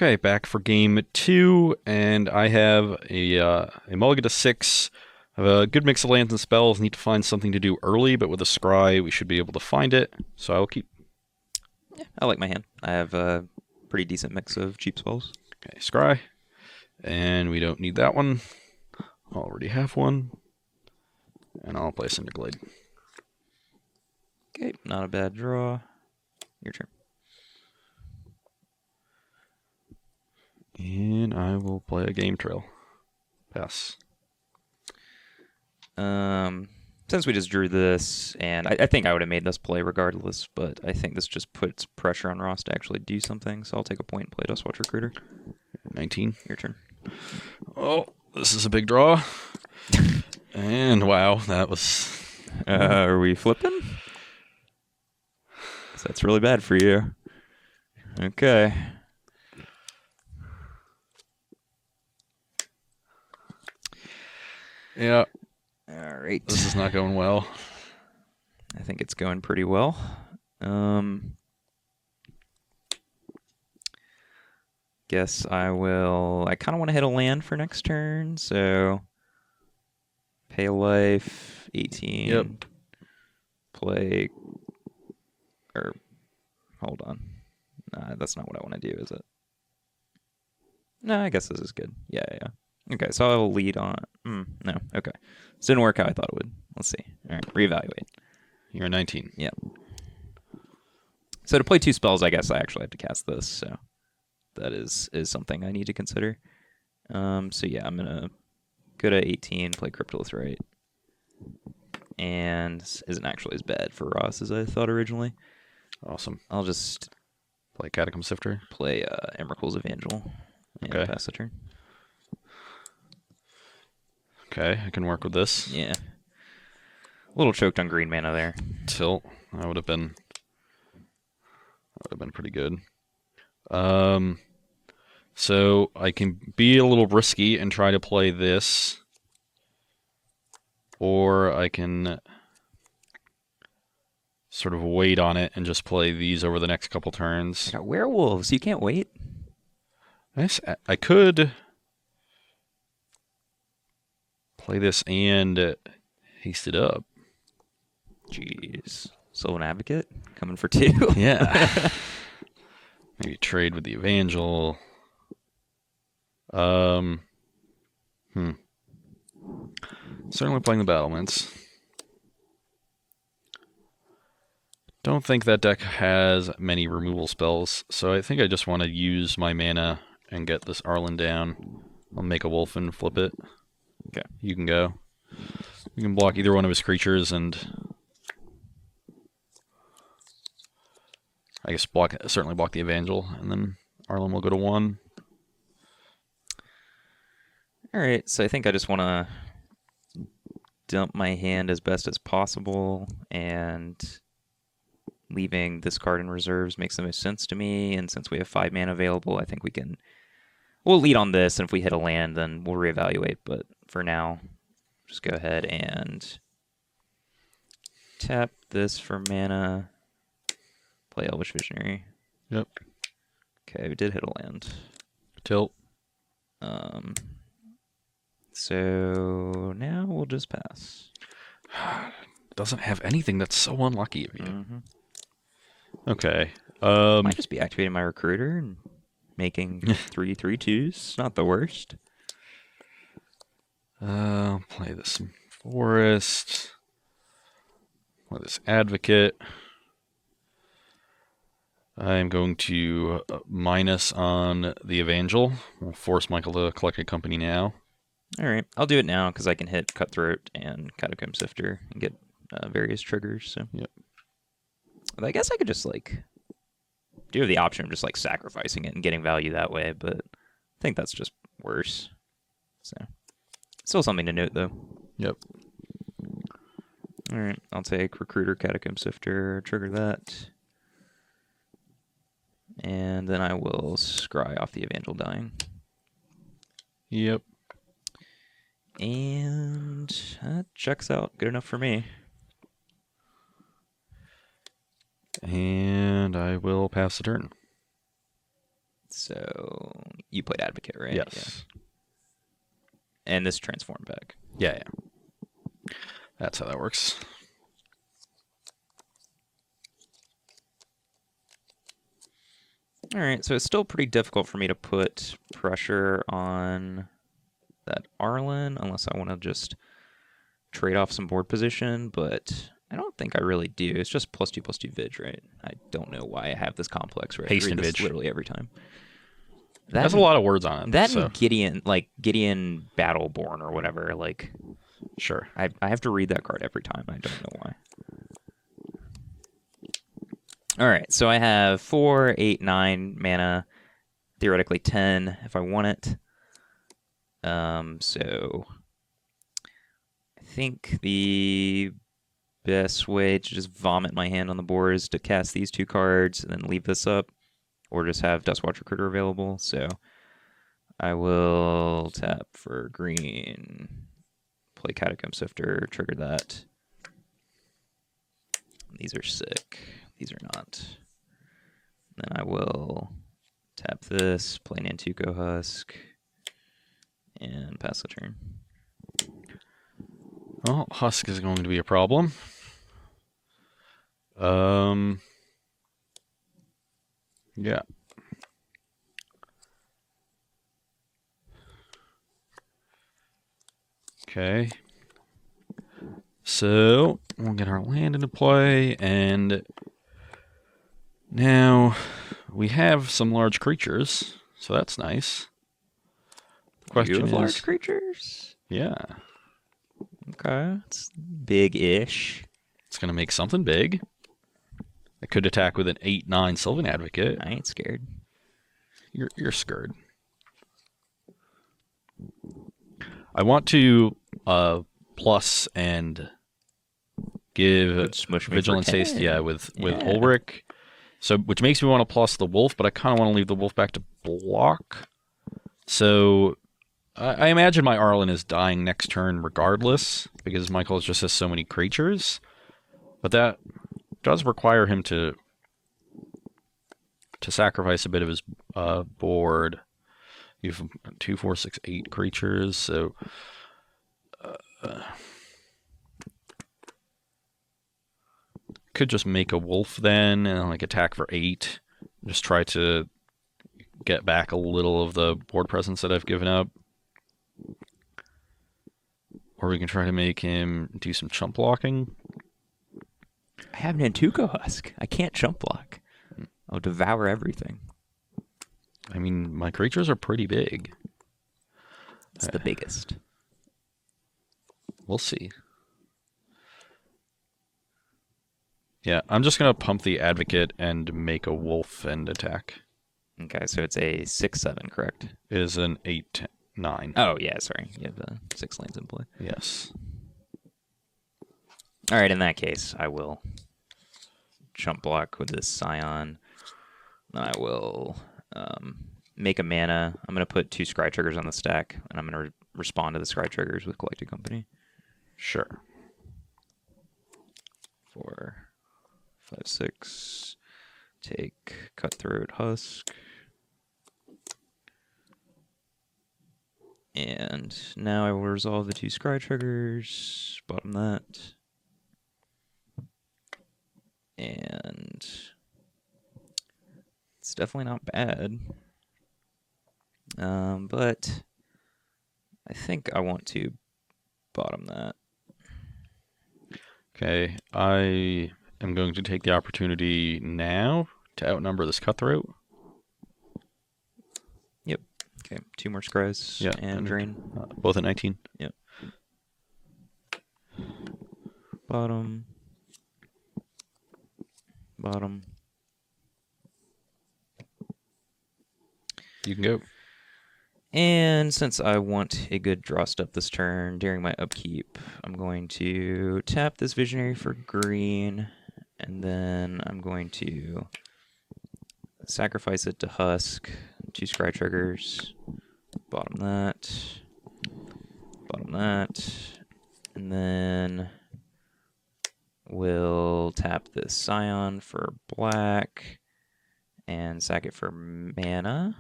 Okay, back for game 2, and I have a mulligan to 6. I have a good mix of lands and spells. Need to find something to do early, but with a scry, we should be able to find it. So I'll keep. Yeah, I like my hand. I have a pretty decent mix of cheap spells. Okay, scry, and we don't need that one. Already have one, and I'll play Cinderglade. Okay, not a bad draw. Your turn. And I will play a Game Trail. Pass. Since we just drew this, and I think I would have made this play regardless, but I think this just puts pressure on Ross to actually do something, so I'll take a point and play Dustwatch Recruiter. 19. Your turn. Oh, this is a big draw. And wow, that was... Are we flipping? 'Cause that's really bad for you. Okay. Yeah. All right. This is not going well. I think it's going pretty well. Guess I will... I kind of want to hit a land for next turn, so... Pay a life, 18. Yep. Play... Or... Hold on. Nah, that's not what I want to do, is it? No, I guess this is good. Yeah. Okay, so I will lead on... no, okay. This didn't work how I thought it would. Let's see. All right, reevaluate. You're 19. Yep. So to play 2 spells, I guess I actually have to cast this, so... That is something I need to consider. So yeah, I'm going to go to 18, play Cryptolith Right. And this isn't actually as bad for Ross as I thought originally. Awesome. I'll just Play Catacomb Sifter. play Emrakul's Evangel and Okay. pass the turn. Okay, I can work with this. Yeah. A little choked on green mana there. Tilt. That would have been pretty good. So I can be a little risky and try to play this, or I can sort of wait on it and just play these over the next couple turns. I got werewolves. You can't wait. I could play this and haste it up. Jeez. Sylvan Advocate coming for 2. Yeah. Maybe trade with the Evangel. Certainly playing the Battlements. Don't think that deck has many removal spells, so I think I just want to use my mana and get this Arlen down. I'll make a wolf and flip it. Okay. You can go. You can block either one of his creatures and I guess certainly block the Evangel, and then Arlen will go to 1. Alright, so I think I just want to dump my hand as best as possible, and leaving this card in reserves makes the most sense to me, and since we have 5 mana available, I think we'll lead on this, and if we hit a land, then we'll reevaluate, but for now, just go ahead and tap this for mana, play Elvish Visionary. Yep. Okay, we did hit a land. Tilt. So now we'll just pass. Doesn't have anything. That's so unlucky of you. Mm-hmm. Okay. Might just be activating my recruiter and making 3/3/2s. Not the worst. I'll play this Forest. Play this Advocate. I'm going to minus on the Evangel. We'll force Michael to collect a company now. All right, I'll do it now because I can hit Cutthroat and Catacomb Sifter and get various triggers. So Yep. But I guess I could just do have the option of just sacrificing it and getting value that way, but I think that's just worse. So still something to note though. Yep. All right, I'll take Recruiter, Catacomb Sifter, trigger that. And then I will scry off the Evangel dying. Yep. And that checks out. Good enough for me. And I will pass the turn. So you played Advocate, right? Yes. Yeah. And this transform back. Yeah. That's how that works. All right, so it's still pretty difficult for me to put pressure on that Arlen, unless I want to just trade off some board position, but I don't think I really do. It's just +2/+2 Vig, right? I don't know why I have this complex, right? Haste I read and this Vig. literally every time. That's a lot of words on it. That so. and Gideon Battleborn or whatever, like... Sure. I have to read that card every time. I don't know why. All right, so I have 4, 8, 9 mana, theoretically 10 if I want it. So I think the best way to just vomit my hand on the board is to cast these 2 cards and then leave this up, or just have Dustwatch Recruiter available. So I will tap for green, play Catacomb Sifter, trigger that. These are sick. These are not. Then I will tap this, play Nantuko Husk, and pass the turn. Well, Husk is going to be a problem. Yeah. Okay. So we'll get our land into play, and now we have some large creatures, so that's nice. The question You have is, large creatures? Yeah, Okay. It's big-ish. it's gonna make something big. I could attack with an 8/9 Sylvan Advocate. I ain't scared. You're scared. I want to plus and give Smush me Vigilance for Haste, 10. yeah, with Yeah. Ulrich. So, which makes me want to plus the wolf, but I kind of want to leave the wolf back to block. So, I imagine my Arlen is dying next turn regardless, because Michael just has so many creatures. But that does require him to sacrifice a bit of his board. You have 2, 4, 6, 8 creatures, so could just make a wolf then and like attack for 8. Just try to get back a little of the board presence that I've given up. Or we can try to make him do some chump blocking. I have Nantuko Husk. I can't chump block. I'll devour everything. I mean, my creatures are pretty big. It's the biggest. We'll see. Yeah, I'm just going to pump the Advocate and make a wolf and attack. Okay, so it's a 6/7, correct? It is an 8/9. Oh, yeah, sorry. You have 6 lands in play. Yes. All right, in that case, I will chump block with this Scion. I will make a mana. I'm going to put 2 Scry Triggers on the stack, and I'm going to respond to the Scry Triggers with Collected Company. Sure. 4, 5, 6. Take Cutthroat Husk. And now I will resolve the 2 Scry Triggers. Bottom that. And it's definitely not bad. But I think I want to bottom that. Okay, I am going to take the opportunity now to outnumber this Cutthroat. Yep. Okay, 2 more Scries and Drain. Both at 19. Yep. Bottom. Bottom. You can go. And since I want a good draw step this turn during my upkeep, I'm going to tap this Visionary for green, and then I'm going to sacrifice it to Husk, 2 Scry Triggers, bottom that, and then we'll tap this Scion for black, and sack it for mana.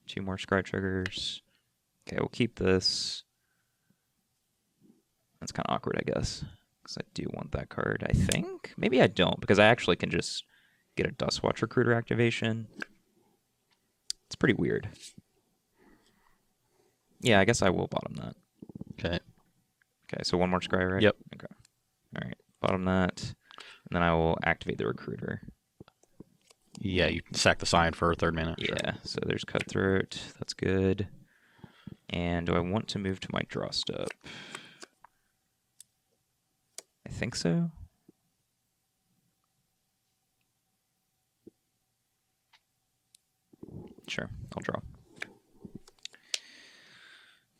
2 more scry triggers. Okay, we'll keep this. That's kind of awkward, I guess, because I do want that card, I think. Maybe I don't, because I actually can just get a Dustwatch Recruiter activation. It's pretty weird. Yeah, I guess I will bottom that. Okay. Okay, so 1 more scry, right? Yep. Okay. All right, bottom that, and then I will activate the Recruiter. Yeah, you sack the sign for a 3rd mana. Yeah, Sure. so there's Cutthroat. That's good. And do I want to move to my draw step? I think so. Sure, I'll draw.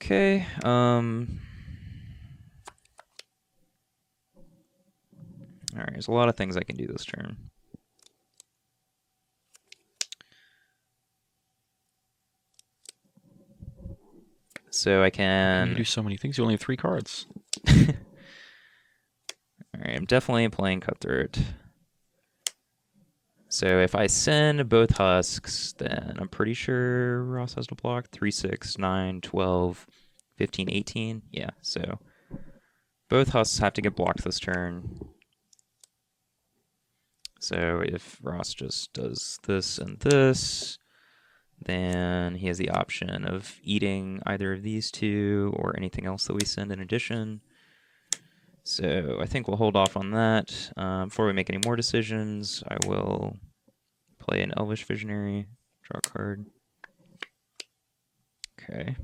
Okay, all right, there's a lot of things I can do this turn. So I can... You do so many things. You only have 3 cards. Alright, I'm definitely playing Cutthroat. So if I send both Husks, then I'm pretty sure Ross has to block 3, 6, 9, 12, 15, 18. Yeah, so both Husks have to get blocked this turn. So if Ross just does this and this, then he has the option of eating either of these 2 or anything else that we send in addition. So I think we'll hold off on that. Before we make any more decisions, I will play an Elvish Visionary, draw a card. Okay.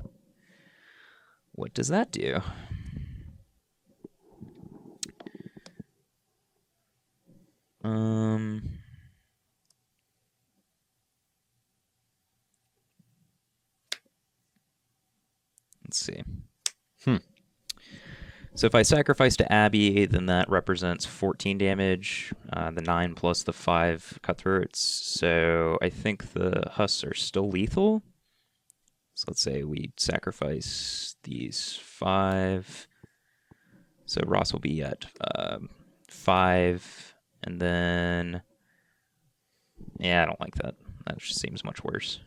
What does that do? Let's see. So if I sacrifice to Abby, then that represents 14 damage, the 9 plus the 5 Cutthroats. So I think the Husks are still lethal. So let's say we sacrifice these 5. So Ross will be at 5. And then... Yeah, I don't like that. That just seems much worse.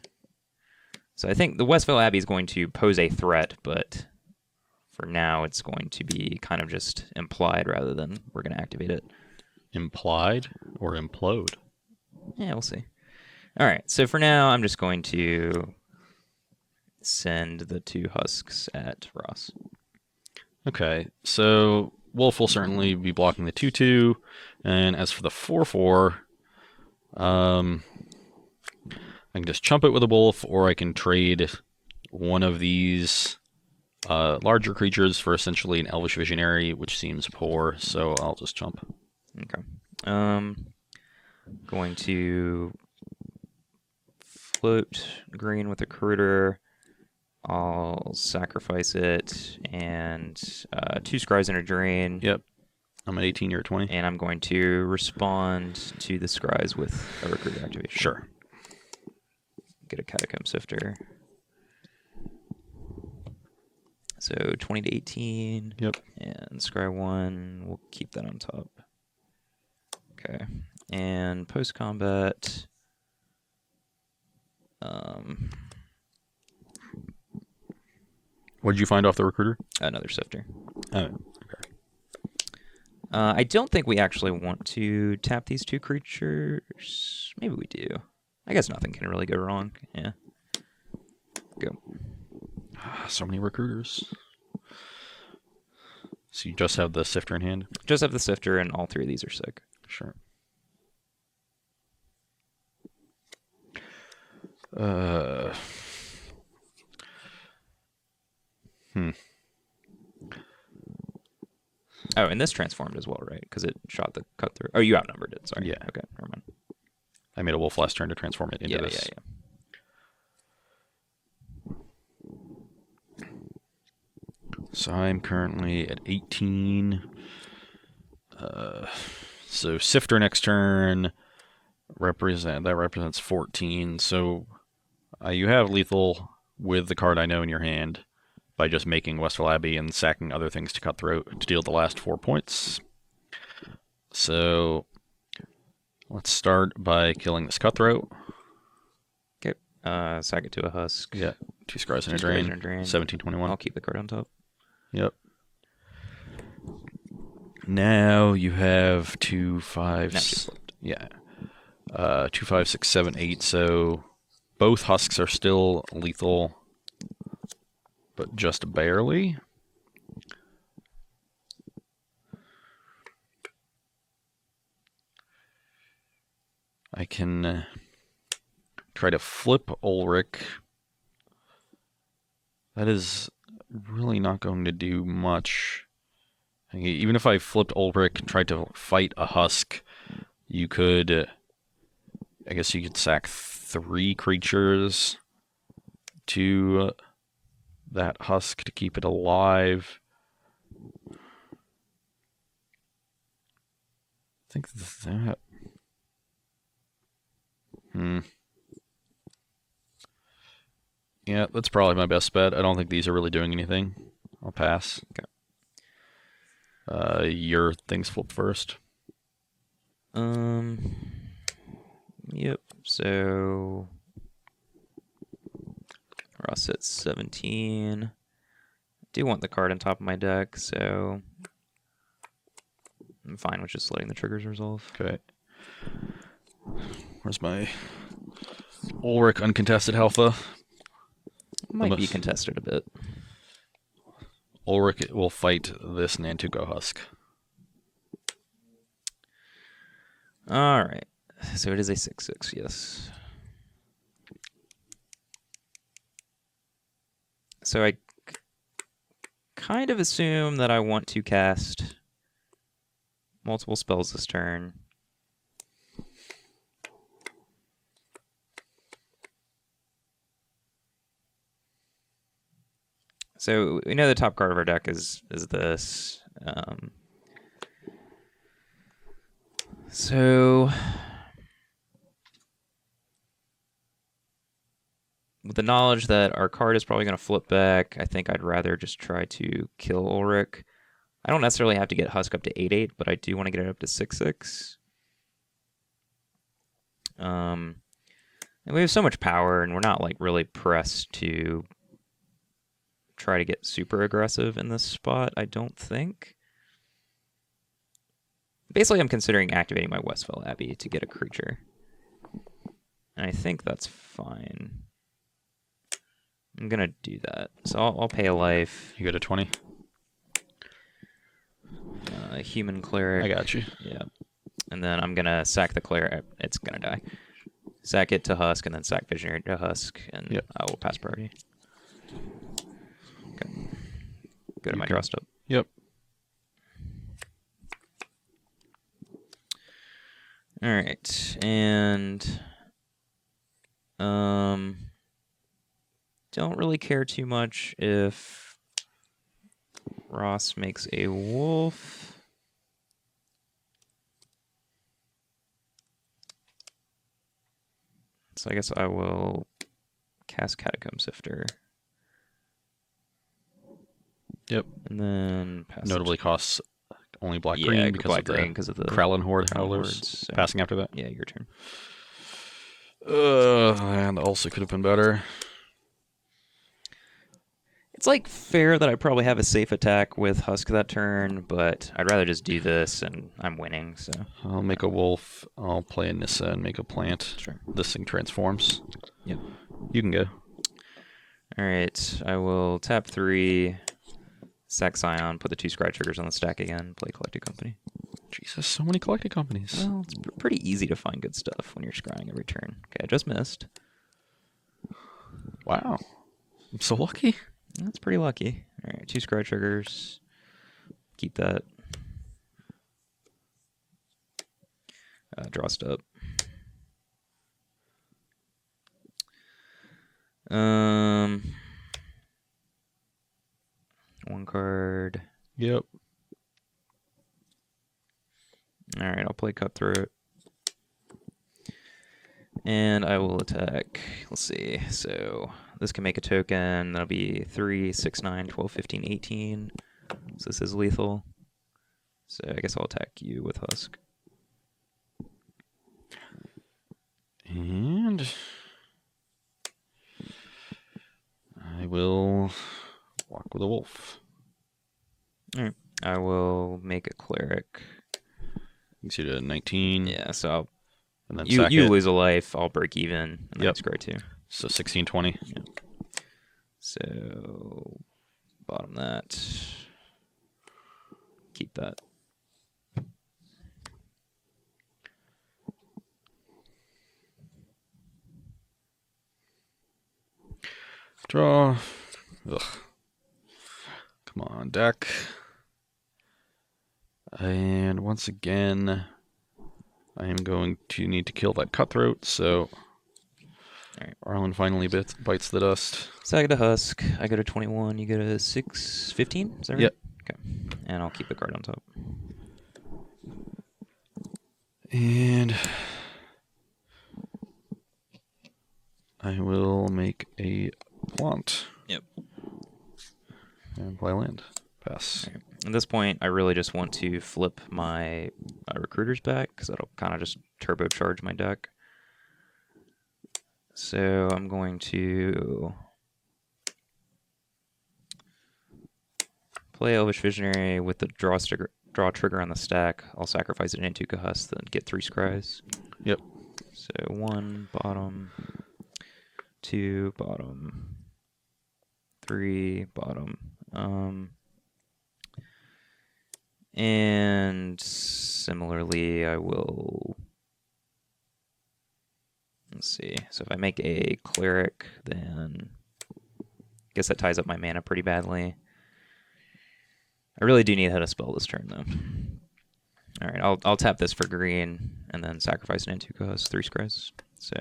So I think the Westville Abbey is going to pose a threat, but... For now, it's going to be kind of just implied rather than we're going to activate it. Implied or implode? Yeah, we'll see. All right, so for now, I'm just going to send the 2 Husks at Ross. Okay, so Wolf will certainly be blocking the 2/2, and as for the 4/4, I can just chump it with a Wolf, or I can trade one of these larger creatures for essentially an Elvish Visionary, which seems poor, so I'll just chump. Okay. Going to float green with a Recruiter. I'll sacrifice it, and 2 Scries and a Drain. Yep. I'm at 18, you're at 20. And I'm going to respond to the Scries with a Recruiter activation. Sure. Get a Catacomb Sifter. So 20 to 18. Yep. And Scry 1, we'll keep that on top. Okay. And post-combat... What did you find off the Recruiter? Another Sifter. Oh, okay. I don't think we actually want to tap these 2 creatures. Maybe we do. I guess nothing can really go wrong. Yeah. Go. So many Recruiters. So you just have the Sifter in hand? Just have the Sifter, and all 3 of these are sick. Sure. Oh, and this transformed as well, right? Because it shot the Cutthroat. Oh, you outnumbered it. Sorry. Yeah. Okay, never mind. I made a Wolf last turn to transform it into this. Yeah. So I'm currently at 18. So Sifter next turn represents 14. So you have lethal with the card I know in your hand by just making Westville Abbey and sacking other things to Cutthroat to deal the last 4 points. So let's start by killing this Cutthroat. Sack it to a husk. Yeah, 2 scries and a 2 scries drain. and a drain. 1721. I'll keep the card on top. Yep. Now you have 2, 5. Now she's flipped. Yeah. 2, 5, 6, 7, 8. So both husks are still lethal, but just barely. I can try to flip Ulrich. That is really not going to do much. Even if I flipped Ulrich and tried to fight a husk, you could... I guess you could sack 3 creatures to that husk to keep it alive. I think that... Yeah, that's probably my best bet. I don't think these are really doing anything. I'll pass. Okay. Your things flip first. Yep. So Ross at 17. Do want the card on top of my deck, so I'm fine with just letting the triggers resolve. Okay. Where's my Ulrich uncontested alpha? Might be contested a bit. Ulrich will fight this Nantuko husk. All right. So it is a 6/6, yes. So I kind of assume that I want to cast multiple spells this turn. So we know the top card of our deck is this. So with the knowledge that our card is probably going to flip back, I think I'd rather just try to kill Ulrich. I don't necessarily have to get Husk up to 8/8, but I do want to get it up to 6/6. And we have so much power, and we're not like really pressed to try to get super aggressive in this spot, I don't think. Basically, I'm considering activating my Westfell Abbey to get a creature. And I think that's fine. I'm going to do that. So I'll pay a life. You go to 20? Human Cleric. I got you. Yeah. And then I'm going to sack the Cleric. It's going to die. Sack it to Husk, and then sack Visionary to Husk, and yep. I will pass priority. Okay. Go to my draw step. Yep. All right, and don't really care too much if Ross makes a wolf. So I guess I will cast Catacomb Sifter. Yep. And then pass. Notably costs only black-green because of the Kralin Horde Howlers. So. Passing after that? Yeah, your turn. And also could have been better. It's like fair that I probably have a safe attack with Husk that turn, but I'd rather just do this and I'm winning, so. I'll make a wolf, I'll play a Nissa and make a plant. Sure. This thing transforms. Yep. You can go. Alright, I will tap 3, sack Scion, put the 2 scry triggers on the stack again, play Collected Company. Jesus, so many collected companies. Well, it's pretty easy to find good stuff when you're scrying every turn. Okay, I just missed. Wow. I'm so lucky. That's pretty lucky. Alright, 2 scry triggers. Keep that. Draw step. One card. Yep. Alright, I'll play Cutthroat. And I will attack. Let's see. So this can make a token. That'll be 3, 6, 9, 12, 15, 18. So this is lethal. So I guess I'll attack you with Husk. And with a wolf. All right. I will make a cleric. You can see the 19. Yeah, so I'll, And then you lose a life, I'll break even, and then Yep. scry 2. So 16, 20. Yeah. So bottom that. Keep that. Draw. Ugh. Come on, deck. And once again, I am going to need to kill that cutthroat, so Alright. Arlen finally bites the dust. So I get a husk. I get a 21. You get a 6, 15? Is that right? Yep. Okay. And I'll keep the card on top. And I will make a plant. Yep. And play land. Pass. Right. At this point, I really just want to flip my recruiters back, because that'll kind of just turbocharge my deck. So I'm going to play Elvish Visionary with the draw trigger on the stack. I'll sacrifice it into Husk, then get 3 scries. Yep. So 1 bottom, 2 bottom, 3 bottom. And similarly, I will, let's see. So if I make a cleric, then I guess that ties up my mana pretty badly. I really do need how to spell this turn, though. All right, I'll tap this for green and then sacrifice an into Husk, 3 scries. So,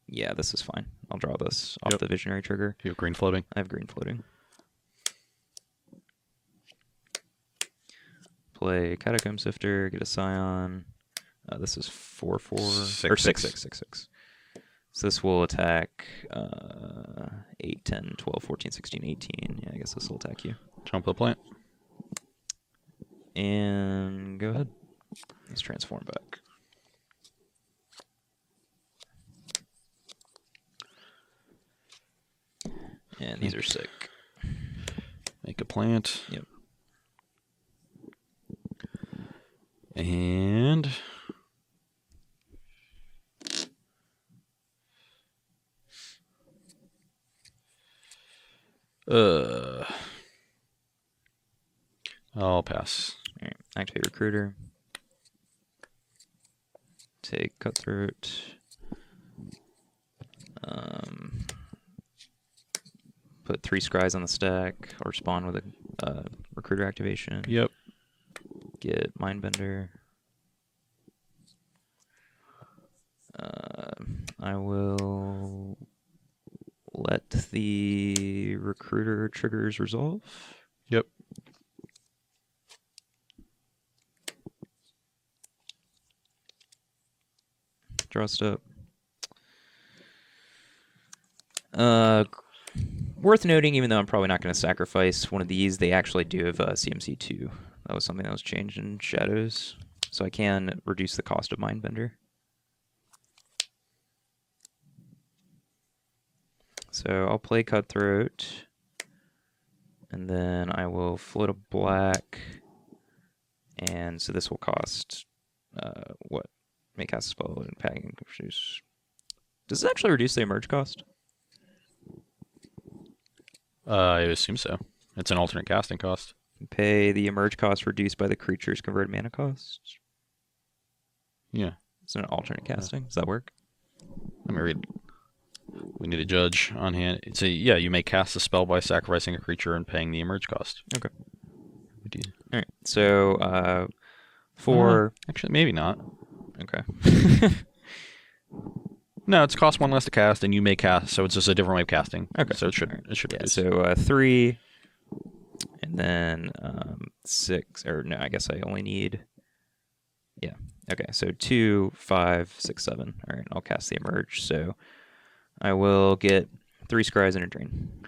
yeah, this is fine. I'll draw this off the visionary trigger. You have green floating? I have green floating. Play Catacomb Sifter, get a Scion. This is 4/4 or 6/6. So this will attack 8, 10, 12, 14, 16, 18. Yeah, I guess this will attack you. Jump the plant. And go ahead. Let's transform back. And these are sick. Make a plant. Yep. And I'll pass. All right. Activate Recruiter. Take Cutthroat. Put 3 scries on the stack, or spawn with a Recruiter activation. Yep. Get Mindbender. I will let the Recruiter triggers resolve. Yep. Draw step. Worth noting, even though I'm probably not going to sacrifice one of these, they actually do have CMC2. That was something that was changed in Shadows. So I can reduce the cost of Mindbender. So I'll play Cutthroat. And then I will float a black. And so this will cost, what? Make cast a spell and packing. Does it actually reduce the emerge cost? I assume so. It's an alternate casting cost. Pay the emerge cost reduced by the creature's converted mana cost. Yeah. It's an alternate casting. Does that work? Let me read. We need a judge on hand. It's yeah, you may cast a spell by sacrificing a creature and paying the emerge cost. Okay. All right. So, actually, maybe not. Okay. No, it's cost 1 less to cast, and you may cast, so it's just a different way of casting. Okay. So it should Yeah, reduce. so 3, and then 6, or no, I guess I only need, yeah. Okay, so 2, 5, 6, 7. All right, I'll cast the emerge. So I will get 3 scries and a drain.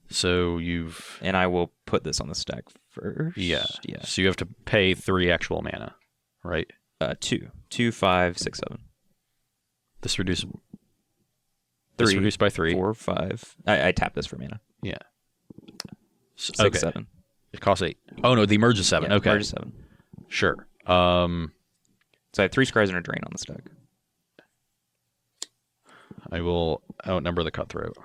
So you've... And I will put this on the stack first. Yeah. Yeah. So you have to pay 3 actual mana, right? 2, 5, 6, 7. This reduces... This 3, reduced by 3. 4, 5. I tap this for mana. Yeah. 6, Okay. 7. It costs 8. Oh no, the merge is 7. Yeah, Okay. Merge is 7. Sure. So I have 3 scries and a drain on this deck. I will outnumber the cutthroat.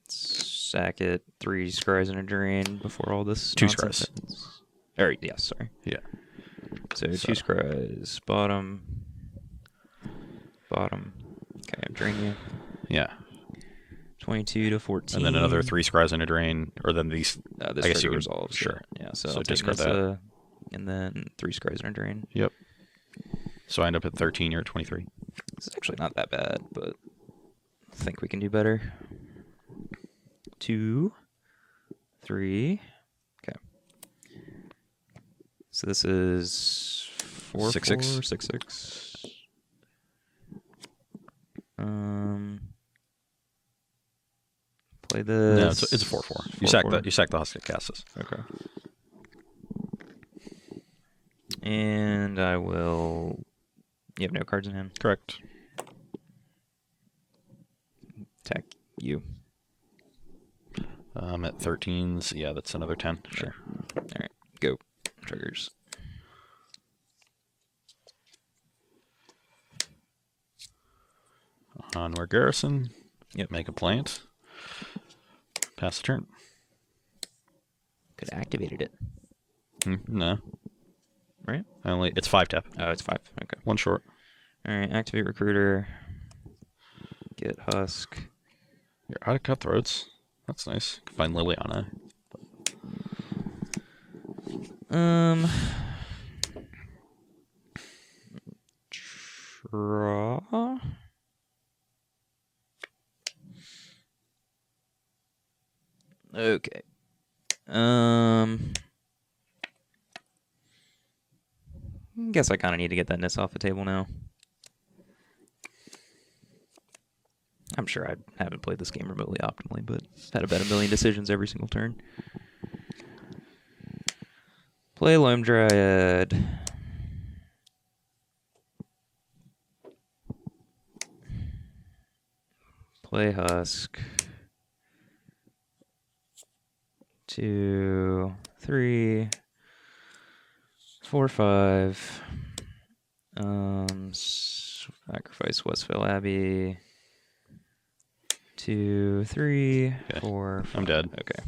Sack it. 3 scries and a drain before all this. 2 nonsense scries. happens. Or, yes, sorry. Yeah. So 2 scries. Bottom. Okay, I'm draining you. Yeah. 22 to 14. And then another 3 scries and a drain, or then these. This I guess you trigger can resolves. sure. Yeah. So So I'll discard take this, that. and then 3 scries and a drain. Yep. So I end up at 13. You're at 23. This is actually not that bad, but I think we can do better. 2, 3. Okay. So this is 4, 6, 4, 6. 6, 6. Play this. No, it's a 4/4. You sack the Husk that casts this. Okay. And I will. You have no cards in hand. Correct. Attack you. I'm at 13s. Yeah, that's another 10. Sure. All right, go. Triggers. Onward Garrison. Yep. Make a plant. Pass the turn. Could have activated it. No. Right? It's 5 tap. Oh, it's 5. Okay. 1 short. All right, activate Recruiter. Get Husk. You're out of cutthroats. That's nice. Can find Liliana. Draw. Okay. Guess I kind of need to get that Nis off the table now. I'm sure I haven't played this game remotely optimally, but had about 1 million decisions every single turn. Play Loam Dryad. Play Husk. 2, 3, 4, 5. Sacrifice Westvale Abbey. 2, 3, Okay. 4. 5. I'm dead. Okay.